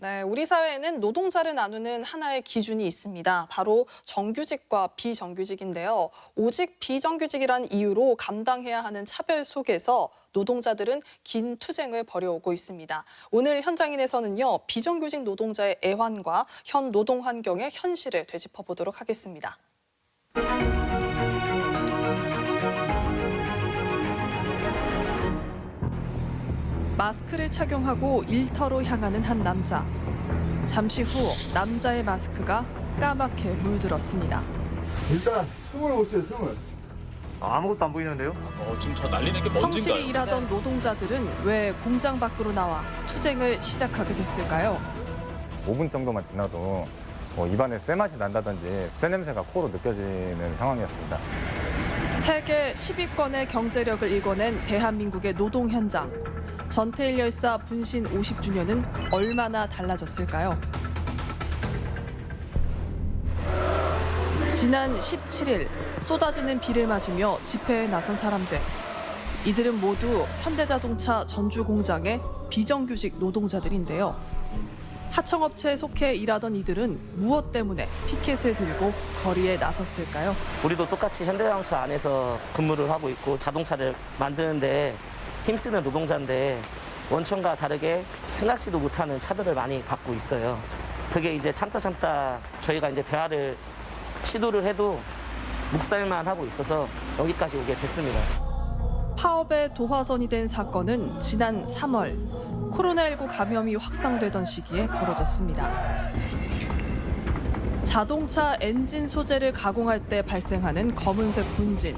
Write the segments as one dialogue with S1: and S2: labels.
S1: 네, 우리 사회에는 노동자를 나누는 하나의 기준이 있습니다. 바로 정규직과 비정규직인데요. 오직 비정규직이란 이유로 감당해야 하는 차별 속에서 노동자들은 긴 투쟁을 벌여오고 있습니다. 오늘 현장인에서는요, 비정규직 노동자의 애환과 현 노동 환경의 현실을 되짚어보도록 하겠습니다. 마스크를 착용하고 일터로 향하는 한 남자. 잠시 후 남자의 마스크가 까맣게 물들었습니다.
S2: 일단 숨을 보세요, 숨을.
S3: 아무것도 안 보이는데요?
S4: 지금 저 날리는 게 뭔진가요?
S1: 성실히 일하던 노동자들은 왜 공장 밖으로 나와 투쟁을 시작하게 됐을까요?
S5: 5분 정도만 지나도 입안에 쇠맛이 난다든지 쇠 냄새가 코로 느껴지는 상황이었습니다.
S1: 세계 10위권의 경제력을 일궈낸 대한민국의 노동 현장. 전태일 열사 분신 50주년은 얼마나 달라졌을까요? 지난 17일 쏟아지는 비를 맞으며 집회에 나선 사람들. 이들은 모두 현대자동차 전주 공장의 비정규직 노동자들인데요. 하청업체에 속해 일하던 이들은 무엇 때문에 피켓을 들고 거리에 나섰을까요?
S6: 우리도 똑같이 현대자동차 안에서 근무를 하고 있고 자동차를 만드는데 힘쓰는 노동자인데 원청과 다르게 생각지도 못하는 차별을 많이 받고 있어요. 그게 이제 참다 저희가 이제 대화를 시도를 해도 묵살만 하고 있어서 여기까지 오게 됐습니다.
S1: 파업의 도화선이 된 사건은 지난 3월 코로나19 감염이 확산되던 시기에 벌어졌습니다. 자동차 엔진 소재를 가공할 때 발생하는 검은색 분진.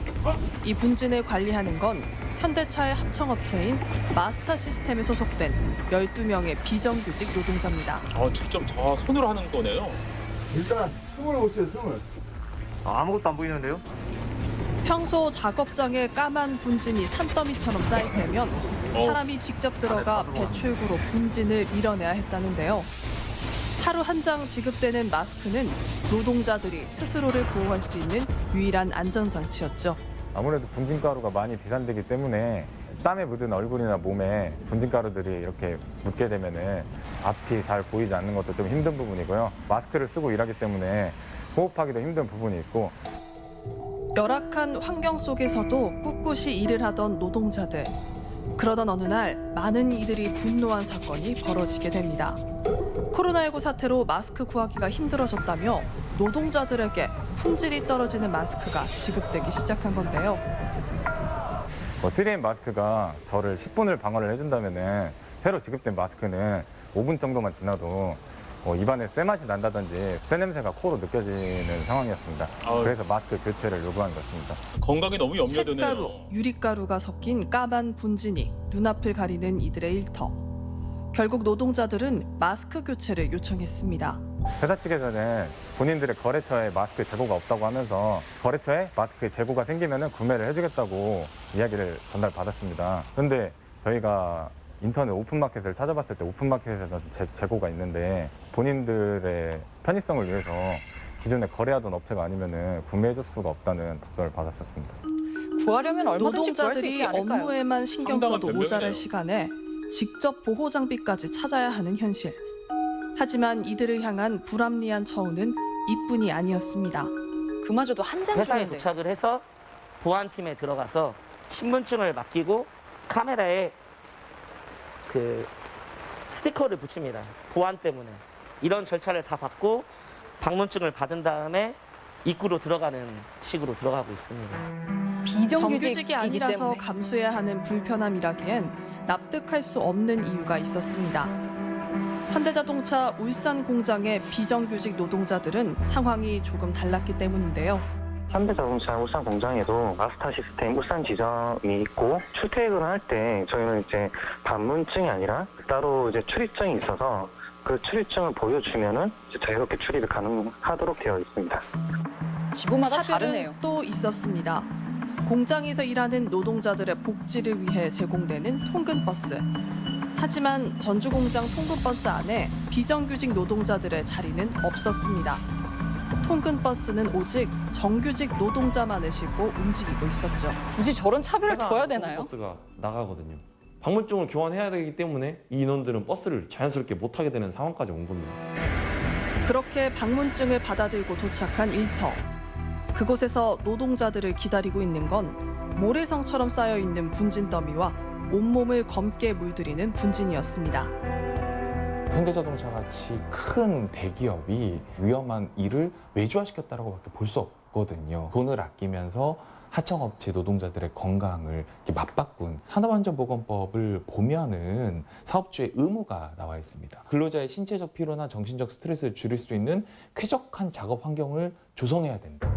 S1: 이 분진을 관리하는 건 현대차의 합청업체인 마스터 시스템에 소속된 12명의 비정규직 노동자입니다.
S4: 직접 저 손으로 하는 거네요.
S2: 일단 숨을 보세요, 숨을.
S3: 아무것도 안 보이는데요?
S1: 평소 작업장에 까만 분진이 산더미처럼 쌓일 때면 사람이 직접 들어가 배출구로 분진을 밀어내야 했다는데요. 하루 한 장 지급되는 마스크는 노동자들이 스스로를 보호할 수 있는 유일한 안전장치였죠.
S5: 아무래도 분진가루가 많이 비산되기 때문에 땀에 묻은 얼굴이나 몸에 분진가루들이 이렇게 묻게 되면은 앞이 잘 보이지 않는 것도 좀 힘든 부분이고요. 마스크를 쓰고 일하기 때문에 호흡하기도 힘든 부분이 있고.
S1: 열악한 환경 속에서도 꿋꿋이 일을 하던 노동자들. 그러던 어느 날 많은 이들이 분노한 사건이 벌어지게 됩니다. 코로나19 사태로 마스크 구하기가 힘들어졌다며 노동자들에게 품질이 떨어지는 마스크가 지급되기 시작한 건데요.
S5: 3M 마스크가 저를 10분을 방어를 해준다면은 새로 지급된 마스크는 5분 정도만 지나도 입안에 쇠맛이 난다든지 쇠 냄새가 코로 느껴지는 상황이었습니다. 그래서 마스크 교체를 요구한 것 같습니다.
S4: 건강이 너무 염려되네요.
S1: 쇳가루, 유리가루가 섞인 까만 분진이 눈앞을 가리는 이들의 일터. 결국 노동자들은 마스크 교체를 요청했습니다.
S5: 회사 측에서는 본인들의 거래처에 마스크 재고가 없다고 하면서 거래처에 마스크 재고가 생기면 구매를 해주겠다고 이야기를 전달받았습니다. 그런데 저희가 인터넷 오픈마켓을 찾아봤을 때 오픈마켓에서 재고가 있는데 본인들의 편의성을 위해서 기존에 거래하던 업체가 아니면 구매해줄 수가 없다는 답변을 받았었습니다.
S7: 구하려면 얼마든지 구할 수 있지
S1: 노동자들이
S7: 않을까요?
S1: 업무에만 신경
S4: 상당한
S1: 써도
S4: 변명이네요.
S1: 모자랄 시간에 직접 보호 장비까지 찾아야 하는 현실. 하지만 이들을 향한 불합리한 처우는 이뿐이 아니었습니다.
S7: 그마저도 한 장
S6: 회사에
S7: 주는데.
S6: 도착을 해서 보안팀에 들어가서 신분증을 맡기고 카메라에 그 스티커를 붙입니다. 보안 때문에. 이런 절차를 다 받고 방문증을 받은 다음에 입구로 들어가는 식으로 들어가고 있습니다.
S1: 정규직이 아니라서
S7: 비정규직이기 때문에.
S1: 감수해야 하는 불편함이라기엔 납득할 수 없는 이유가 있었습니다. 현대자동차 울산 공장의 비정규직 노동자들은 상황이 조금 달랐기 때문인데요.
S8: 현대자동차 울산 공장에도 마스터 시스템 울산 지점이 있고 출퇴근을 할 때 저희는 이제 방문증이 아니라 따로 이제 출입증이 있어서 그 출입증을 보여주면은 이제 자유롭게 출입이 가능하도록 되어 있습니다.
S7: 지부마다
S1: 차별은
S7: 다르네요.
S1: 또 있었습니다. 공장에서 일하는 노동자들의 복지를 위해 제공되는 통근버스. 하지만 전주공장 통근버스 안에 비정규직 노동자들의 자리는 없었습니다. 통근버스는 오직 정규직 노동자만을 싣고 움직이고 있었죠.
S7: 굳이 저런 차별을 둬야 되나요?
S9: 버스가 나가거든요. 방문증을 교환해야 되기 때문에 이 인원들은 버스를 자연스럽게 못 타게 되는 상황까지 온 겁니다.
S1: 그렇게 방문증을 받아들고 도착한 일터. 그곳에서 노동자들을 기다리고 있는 건 모래성처럼 쌓여있는 분진 더미와 온몸을 검게 물들이는 분진이었습니다.
S10: 현대자동차 같이 큰 대기업이 위험한 일을 외주화시켰다고밖에 볼 수 없거든요. 돈을 아끼면서 하청업체 노동자들의 건강을 이렇게 맞바꾼 산업안전보건법을 보면은 사업주의 의무가 나와 있습니다. 근로자의 신체적 피로나 정신적 스트레스를 줄일 수 있는 쾌적한 작업 환경을 조성해야 된다.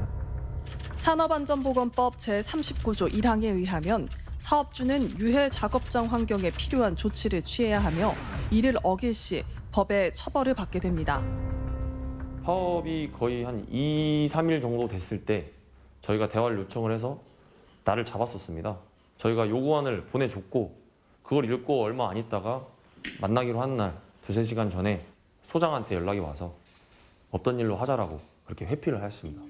S1: 산업안전보건법 제39조 1항에 의하면 사업주는 유해 작업장 환경에 필요한 조치를 취해야 하며 이를 어길 시 법의 처벌을 받게 됩니다.
S9: 파업이 거의 한 2, 3일 정도 됐을 때 저희가 대화를 요청을 해서 날을 잡았었습니다. 저희가 요구안을 보내줬고 그걸 읽고 얼마 안 있다가 만나기로 한 날 2-3시간 전에 소장한테 연락이 와서 없던 일로 하자라고 그렇게 회피를 하였습니다.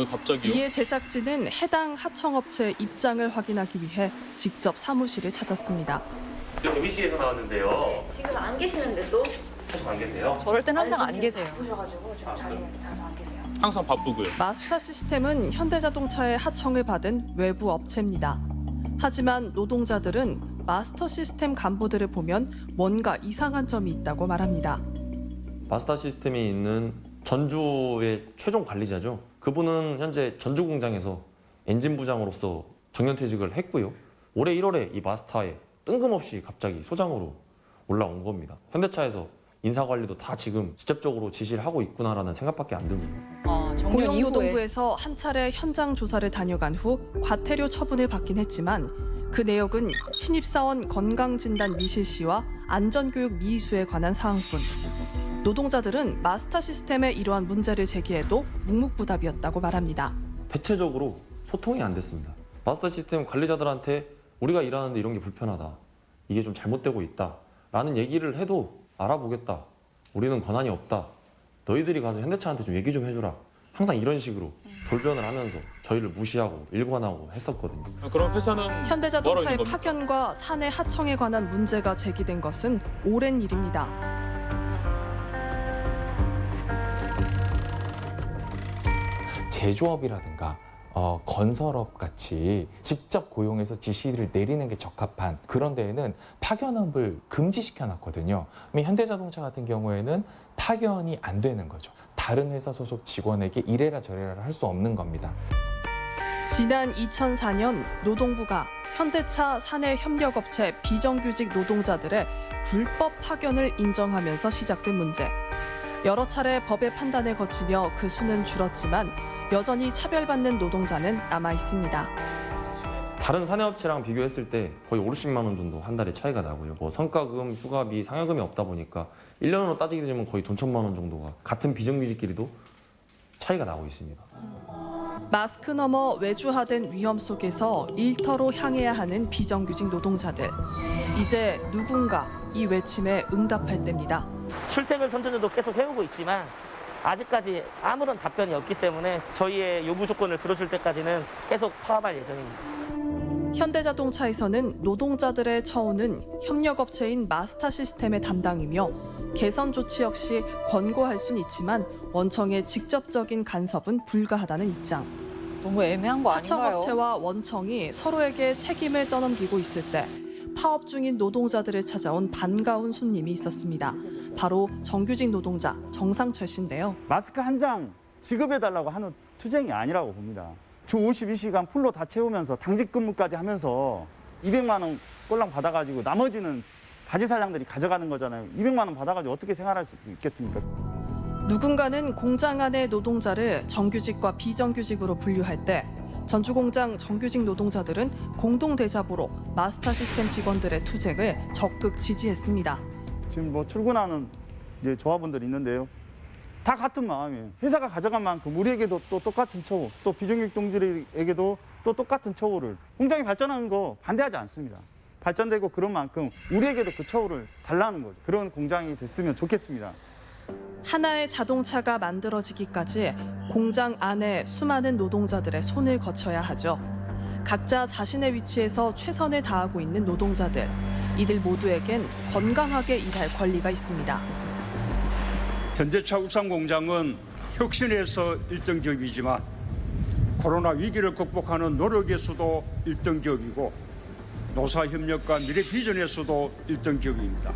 S4: 갑자기요?
S1: 이에 제작진은 해당 하청업체의 입장을 확인하기 위해 직접 사무실을 찾았습니다.
S9: MBC에서 나왔는데요.
S11: 지금 안 계시는데 또?
S9: 계속 안 계세요?
S7: 저럴 땐 항상 안 계세요.
S11: 바쁘셔가지고 지금 자리는 자주 안 계세요.
S4: 항상 바쁘고요.
S1: 마스터 시스템은 현대자동차의 하청을 받은 외부 업체입니다. 하지만 노동자들은 마스터 시스템 간부들을 보면 뭔가 이상한 점이 있다고 말합니다.
S9: 마스터 시스템이 있는 전주의 최종 관리자죠. 그분은 현재 전주 공장에서 엔진 부장으로서 정년퇴직을 했고요. 올해 1월에 이 마스터에 뜬금없이 갑자기 소장으로 올라온 겁니다. 현대차에서 인사관리도 다 지금 직접적으로 지시를 하고 있구나라는 생각밖에 안 듭니다.
S7: 정년 이후에
S1: 고용노동부에서 한 차례 현장 조사를 다녀간 후 과태료 처분을 받긴 했지만 그 내역은 신입사원 건강진단 미실시와 안전교육 미수에 관한 사항뿐. 노동자들은 마스터 시스템의 이러한 문제를 제기해도 묵묵부답이었다고 말합니다.
S9: 대체적으로 소통이 안 됐습니다. 마스터 시스템 관리자들한테 우리가 일하는데 이런 게 불편하다. 이게 좀 잘못되고 있다. 라는 얘기를 해도 알아보겠다. 우리는 권한이 없다. 너희들이 가서 현대차한테 좀 얘기 좀 해주라. 항상 이런 식으로 돌변을 하면서 저희를 무시하고 일관하고 했었거든요.
S4: 그럼 회사는 뭐하러
S1: 현대자동차의
S4: 있는 겁니까?
S1: 파견과 사내 하청에 관한 문제가 제기된 것은 오랜 일입니다.
S10: 제조업이라든가 건설업 같이 직접 고용해서 지시를 내리는 게 적합한 그런 데에는 파견업을 금지시켜 놨거든요. 현대자동차 같은 경우에는 파견이 안 되는 거죠. 다른 회사 소속 직원에게 이래라 저래라 할 수 없는 겁니다.
S1: 지난 2004년 노동부가 현대차 사내 협력업체 비정규직 노동자들의 불법 파견을 인정하면서 시작된 문제. 여러 차례 법의 판단을 거치며 그 수는 줄었지만 여전히 차별받는 노동자는 남아 있습니다.
S9: 다른 사내업체랑 비교했을 때 거의 50만 원 정도 한 달에 차이가 나고요. 성과금, 휴가비, 상여금이 없다 보니까 1년으로 따지게 되면 거의 돈 1,000만 원 정도가 같은 비정규직끼리도 차이가 나고 있습니다.
S1: 마스크 너머 외주화된 위험 속에서 일터로 향해야 하는 비정규직 노동자들. 이제 누군가 이 외침에 응답할 때입니다.
S6: 출퇴근 선전제도 계속 해오고 있지만 아직까지 아무런 답변이 없기 때문에 저희의 요구 조건을 들어줄 때까지는 계속 파업할 예정입니다.
S1: 현대자동차에서는 노동자들의 처우는 협력업체인 마스터 시스템의 담당이며 개선 조치 역시 권고할 수는 있지만 원청의 직접적인 간섭은 불가하다는 입장.
S7: 너무 애매한 거 아닌가요?
S1: 하청업체와 원청이 서로에게 책임을 떠넘기고 있을 때 파업 중인 노동자들을 찾아온 반가운 손님이 있었습니다. 바로 정규직 노동자 정상철 씨인데요.
S2: 마스크 한 장 지급해달라고 하는 투쟁이 아니라고 봅니다. 주 52시간 풀로 다 채우면서 당직 근무까지 하면서 200만 원 꼴랑 받아가지고 나머지는 바지 사장들이 가져가는 거잖아요. 200만 원 받아가지고 어떻게 생활할 수 있겠습니까?
S1: 누군가는 공장 안의 노동자를 정규직과 비정규직으로 분류할 때 전주공장 정규직 노동자들은 공동대잡으로 마스터 시스템 직원들의 투쟁을 적극 지지했습니다.
S2: 지금 뭐 출근하는 이제 조합원들이 있는데요. 다 같은 마음이에요. 회사가 가져간 만큼 우리에게도 또 똑같은 처우, 또 비정규직 동지에게도 또 똑같은 처우를. 공장이 발전하는 거 반대하지 않습니다. 발전되고 그런 만큼 우리에게도 그 처우를 달라는 거죠. 그런 공장이 됐으면 좋겠습니다.
S1: 하나의 자동차가 만들어지기까지 공장 안에 수많은 노동자들의 손을 거쳐야 하죠. 각자 자신의 위치에서 최선을 다하고 있는 노동자들. 이들은 마스터 시스템 직원들의 투쟁을 멈추지 않고 계속해야 합니다.
S2: 지금 뭐 출근하는 이제 조합원들이 있는데요. 다 같은 마음이에요. 회사가 가져간 만큼 우리에게도 또 똑같은 처우를. 공장이 발전하는 거 반대하지 않습니다. 발전되고 그런 만큼 우리에게도 그 처우를 달라는 거죠. 그런 공장이 됐으면 좋겠습니다.
S1: 하나의 자동차가 만들어지기까지 공장 안에 수많은 노동자들의 손을 거쳐야 하죠. 이들 모두에겐 건강하게 일할 권리가 있습니다.
S12: 현대차 울산공장은 혁신에서 1등격이지만 코로나 위기를 극복하는 노력에서도 1등격이고 노사협력과 미래 비전에서도 1등격입니다.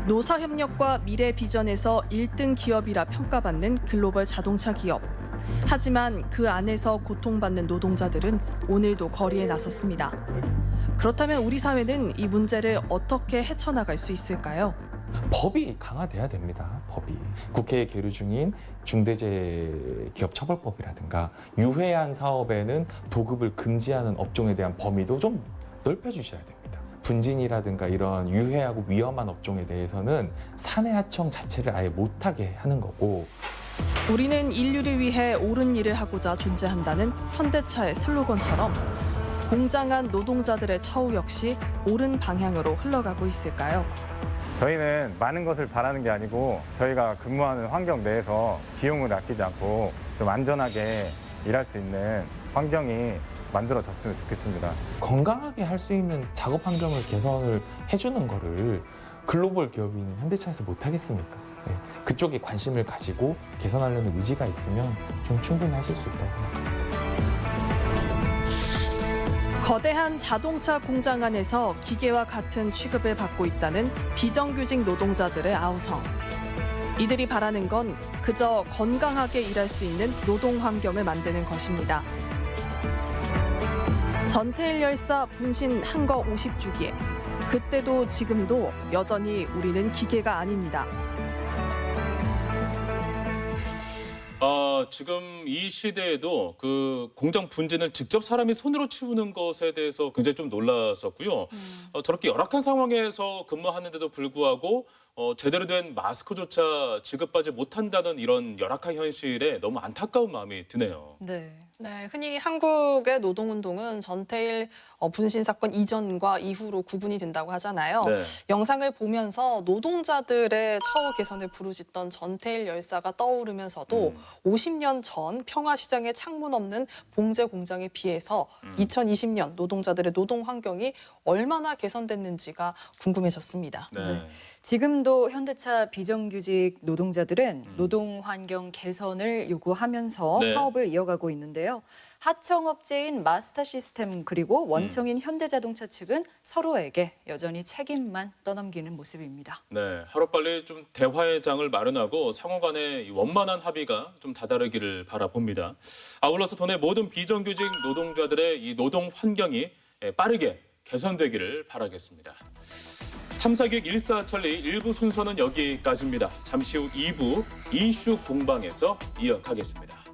S1: 노사협력과 미래 비전에서 1등 기업이라 평가받는 글로벌 자동차 기업. 하지만 그 안에서 고통받는 노동자들은 오늘도 거리에 나섰습니다. 그렇다면 우리 사회는 이 문제를 어떻게 헤쳐나갈 수 있을까요?
S10: 법이 강화돼야 됩니다. 법이. 국회에 계류 중인 중대재해기업처벌법이라든가 유해한 사업에는 도급을 금지하는 업종에 대한 범위도 좀 넓혀주셔야 됩니다. 분진이라든가 이런 유해하고 위험한 업종에 대해서는 사내하청 자체를 아예 못하게 하는 거고,
S1: 우리는 인류를 위해 옳은 일을 하고자 존재한다는 현대차의 슬로건처럼 공장 안 노동자들의 처우 역시 옳은 방향으로 흘러가고 있을까요?
S5: 저희는 많은 것을 바라는 게 아니고 저희가 근무하는 환경 내에서 비용을 아끼지 않고 좀 안전하게 일할 수 있는 환경이 만들어졌으면 좋겠습니다.
S10: 건강하게 할 수 있는 작업 환경을 개선을 해주는 거를 글로벌 기업인 현대차에서 못하겠습니까? 네. 그쪽에 관심을 가지고 개선하려는 의지가 있으면 좀 충분히 하실 수 있다고 생각합니다.
S1: 거대한 자동차 공장 안에서 기계와 같은 취급을 받고 있다는 비정규직 노동자들의 아우성. 이들이 바라는 건 그저 건강하게 일할 수 있는 노동 환경을 만드는 것입니다. 전태일 열사 분신 한 거 50주기에 그때도 지금도 여전히 우리는 기계가 아닙니다.
S4: 지금 이 시대에도 그 공장 분진을 직접 사람이 손으로 치우는 것에 대해서 굉장히 좀 놀랐었고요. 저렇게 열악한 상황에서 근무하는데도 불구하고 제대로 된 마스크조차 지급받지 못한다는 이런 열악한 현실에 너무 안타까운 마음이 드네요.
S7: 네.
S1: 네, 흔히 한국의 노동운동은 전태일 분신 사건 이전과 이후로 구분이 된다고 하잖아요.
S4: 네.
S1: 영상을 보면서 노동자들의 처우 개선을 부르짖던 전태일 열사가 떠오르면서도 50년 전 평화시장의 창문 없는 봉제 공장에 비해서 2020년 노동자들의 노동 환경이 얼마나 개선됐는지가 궁금해졌습니다.
S4: 네.
S7: 지금도 현대차 비정규직 노동자들은 노동 환경 개선을 요구하면서
S4: 네.
S7: 파업을 이어가고 있는데요. 하청업체인 마스터 시스템 그리고 원청인 현대자동차 측은 서로에게 여전히 책임만 떠넘기는 모습입니다.
S4: 네, 하루빨리 좀 대화의 장을 마련하고 상호 간의 원만한 합의가 좀 다다르기를 바라봅니다. 아울러서 더 내 모든 비정규직 노동자들의 이 노동 환경이 빠르게 개선되기를 바라겠습니다. 탐사기획 일사천리 1부 순서는 여기까지입니다. 잠시 후 2부 이슈 공방에서 이어가겠습니다.